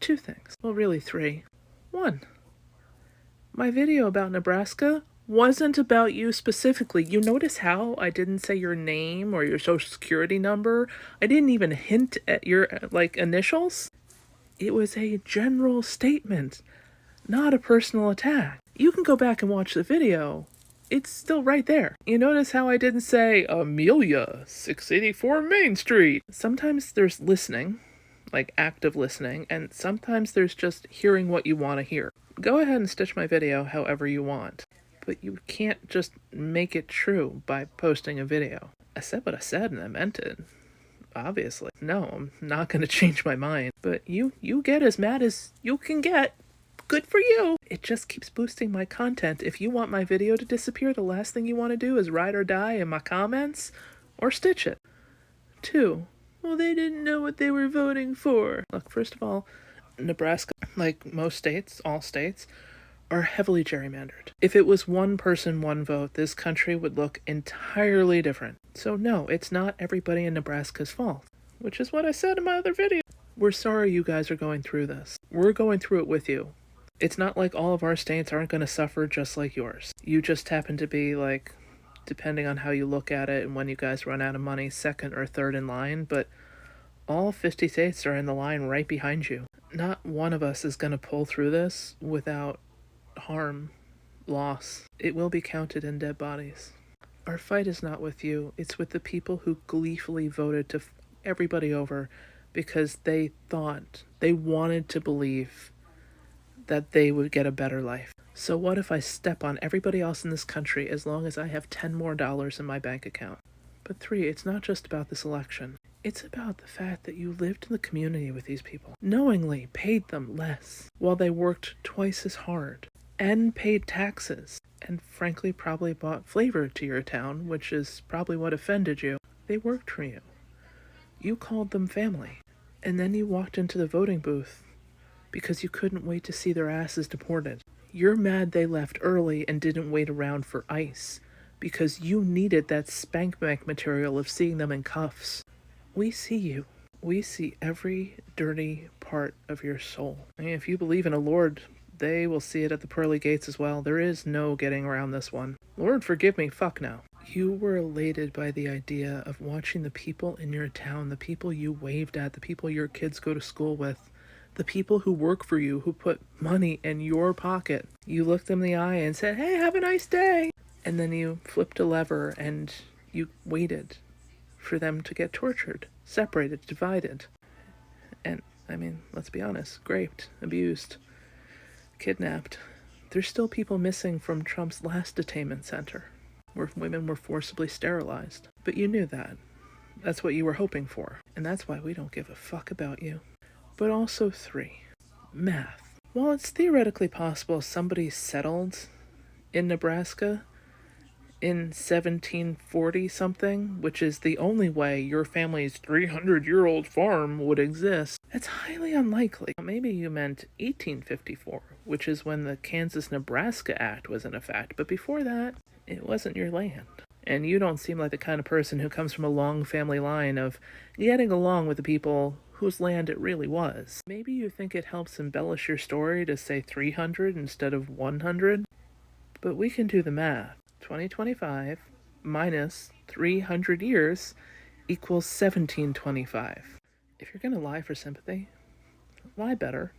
Two things. Well, really three. One, my video about Nebraska wasn't about you specifically. You notice how I didn't say your name or your social security number? I didn't even hint at your, initials. It was a general statement, not a personal attack. You can go back and watch the video. It's still right there. You notice how I didn't say Amelia, 684 Main Street. Sometimes there's listening, like active listening, and sometimes there's just hearing what you want to hear. Go ahead and stitch my video however you want, but you can't just make it true by posting a video. I said what I said and I meant it. Obviously. No, I'm not going to change my mind, but you get as mad as you can get. Good for you. It just keeps boosting my content. If you want my video to disappear, the last thing you want to do is ride or die in my comments or stitch it. Two, well, they didn't know what they were voting for. Look, first of all, Nebraska, like most states, all states, are heavily gerrymandered. If it was one person, one vote, this country would look entirely different. So no, it's not everybody in Nebraska's fault, which is what I said in my other video. We're sorry you guys are going through this. We're going through it with you. It's not like all of our states aren't going to suffer just like yours. You just happen to be, like, depending on how you look at it and when you guys run out of money, second or third in line, but all 50 states are in the line right behind you. Not one of us is going to pull through this without harm, loss. It will be counted in dead bodies. Our fight is not with you. It's with the people who gleefully voted to everybody over because they thought, they wanted to believe that they would get a better life. So what if I step on everybody else in this country as long as I have $10 more in my bank account? But three, it's not just about this election. It's about the fact that you lived in the community with these people, knowingly paid them less while they worked twice as hard and paid taxes and frankly probably bought flavor to your town, which is probably what offended you. They worked for you. You called them family. And then you walked into the voting booth because you couldn't wait to see their asses deported. You're mad they left early and didn't wait around for ICE because you needed that spank bank material of seeing them in cuffs. We see you. We see every dirty part of your soul. I mean, if you believe in a Lord, they will see it at the pearly gates as well. There is no getting around this one. Lord, forgive me, fuck no. You were elated by the idea of watching the people in your town, the people you waved at, the people your kids go to school with, the people who work for you, who put money in your pocket. You looked them in the eye and said, hey, have a nice day. And then you flipped a lever and you waited for them to get tortured, separated, divided. And, I mean, let's be honest, raped, abused, kidnapped. There's still people missing from Trump's last detainment center, where women were forcibly sterilized. But you knew that. That's what you were hoping for. And that's why we don't give a fuck about you. But also three, math. While it's theoretically possible somebody settled in Nebraska in 1740-something, which is the only way your family's 300-year-old farm would exist, it's highly unlikely. Maybe you meant 1854, which is when the Kansas-Nebraska Act was in effect, but before that, it wasn't your land. And you don't seem like the kind of person who comes from a long family line of getting along with the people whose land it really was. Maybe you think it helps embellish your story to say 300 instead of 100, but we can do the math. 2025 minus 300 years equals 1725. If you're gonna lie for sympathy, lie better.